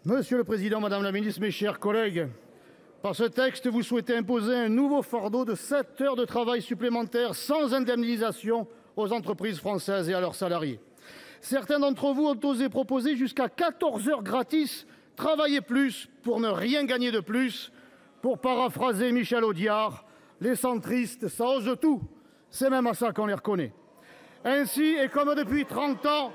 Monsieur le président, madame la ministre, mes chers collègues, par ce texte, vous souhaitez imposer un nouveau fardeau de 7 heures de travail supplémentaires sans indemnisation aux entreprises françaises et à leurs salariés. Certains d'entre vous ont osé proposer jusqu'à 14 heures gratis, travailler plus pour ne rien gagner de plus. Pour paraphraser Michel Audiard, les centristes, ça ose tout. C'est même à ça qu'on les reconnaît. Ainsi, et comme depuis 30 ans,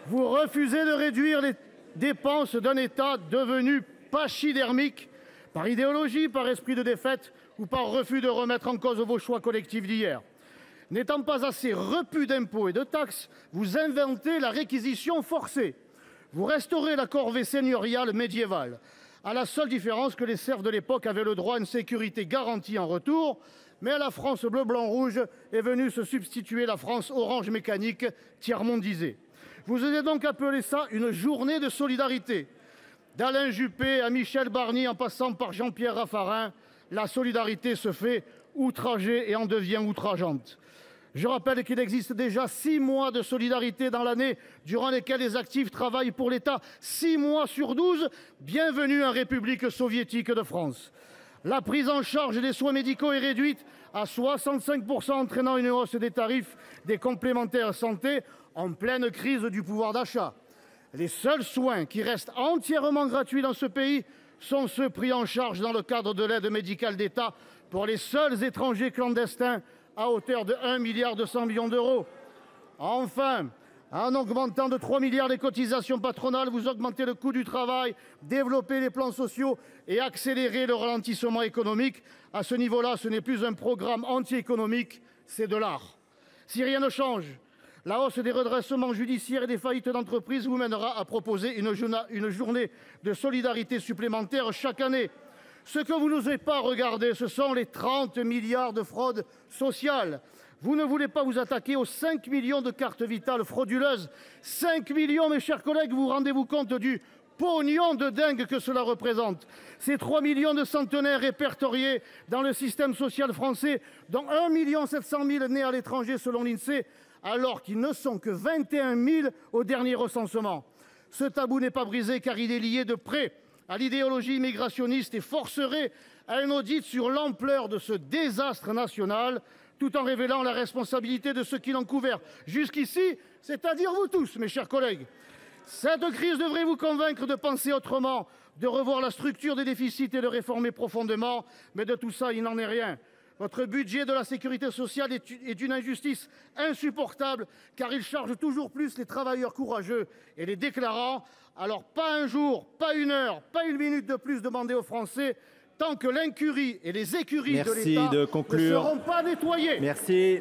vous refusez de réduire les dépenses d'un État devenu pachydermique, par idéologie, par esprit de défaite ou par refus de remettre en cause vos choix collectifs d'hier. N'étant pas assez repus d'impôts et de taxes, vous inventez la réquisition forcée. Vous restaurez la corvée seigneuriale médiévale, à la seule différence que les serfs de l'époque avaient le droit à une sécurité garantie en retour, mais à la France bleu-blanc-rouge est venue se substituer la France orange mécanique tiers-mondisée. Vous avez donc appelé ça une journée de solidarité. D'Alain Juppé à Michel Barnier en passant par Jean-Pierre Raffarin, la solidarité se fait outragée et en devient outrageante. Je rappelle qu'il existe déjà 6 mois de solidarité dans l'année durant lesquels les actifs travaillent pour l'État. 6 mois sur 12, bienvenue en République soviétique de France. La prise en charge des soins médicaux est réduite à 65%, entraînant une hausse des tarifs des complémentaires santé en pleine crise du pouvoir d'achat. Les seuls soins qui restent entièrement gratuits dans ce pays sont ceux pris en charge dans le cadre de l'aide médicale d'État pour les seuls étrangers clandestins à hauteur de 1,2 milliard d'euros. Enfin, en augmentant de 3 milliards les cotisations patronales, vous augmentez le coût du travail, développez les plans sociaux et accélérez le ralentissement économique. À ce niveau-là, ce n'est plus un programme anti-économique, c'est de l'art. Si rien ne change, la hausse des redressements judiciaires et des faillites d'entreprises vous mènera à proposer une journée de solidarité supplémentaire chaque année. Ce que vous n'osez pas regarder, ce sont les 30 milliards de fraude sociale. Vous ne voulez pas vous attaquer aux 5 millions de cartes vitales frauduleuses. 5 millions, mes chers collègues, vous rendez-vous compte du pognon de dingue que cela représente. Ces 3 millions de centenaires répertoriés dans le système social français, dont 1,7 million nés à l'étranger selon l'Insee, alors qu'ils ne sont que 21 000 au dernier recensement. Ce tabou n'est pas brisé car il est lié de près à l'idéologie immigrationniste et forcerait à un audit sur l'ampleur de ce désastre national, tout en révélant la responsabilité de ceux qui l'ont couvert jusqu'ici, c'est-à-dire vous tous, mes chers collègues. Cette crise devrait vous convaincre de penser autrement, de revoir la structure des déficits et de réformer profondément, mais de tout ça, il n'en est rien. Votre budget de la sécurité sociale est une injustice insupportable, car il charge toujours plus les travailleurs courageux et les déclarants. Alors pas un jour, pas une heure, pas une minute de plus demandé aux Français, tant que l'incurie et les écuries de l'État ne seront pas nettoyées. Merci.